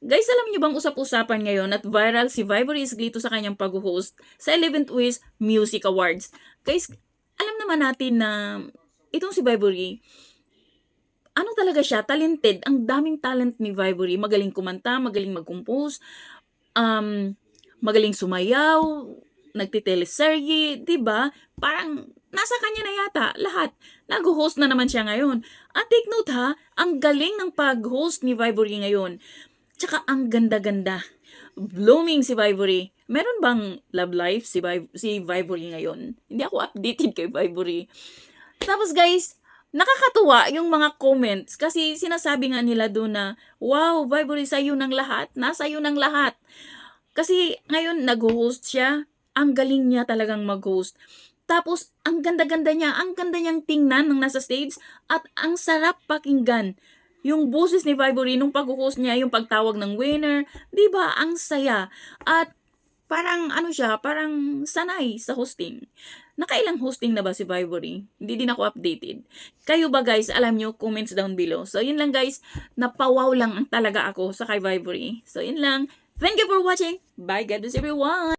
Guys, alam niyo bang usap-usapan ngayon at viral si Vibory Isglito sa kanyang pag-host sa 11th Wish Music Awards. Guys, alam naman natin na itong si Vibory, ano talaga siya, talented. Ang daming talent ni Vibory. Magaling kumanta, magaling mag-compose, um, magaling sumayaw, nagtiteleserye, 'di ba? Parang nasa kanya na yata lahat. Nag-host na naman siya ngayon. At take note ha, ang galing ng pag-host ni Vibory ngayon. Tsaka ang ganda-ganda. Blooming si Vibory. Meron bang love life si Vibory ngayon? Hindi ako updated kay Vibory. Tapos guys, nakakatuwa yung mga comments kasi sinasabi nga nila doon na, wow, Vibory, sa'yo ng lahat. Nasa iyo ng lahat. Kasi ngayon nag-host siya. Ang galing niya talagang mag-host. Tapos, ang ganda-ganda niya, ang ganda niyang tingnan nung nasa stage at ang sarap pakinggan. Yung boses ni Vibory nung pag-host niya, yung pagtawag ng winner, 'di ba? Ang saya. At parang ano siya, parang sanay sa hosting. Nakailang hosting na ba si Vibory? Hindi din ako updated. Kayo ba guys, alam nyo, comments down below. So yun lang guys, napawaw lang talaga ako sa kay Vibory. So yun lang. Thank you for watching. Bye, God bless everyone.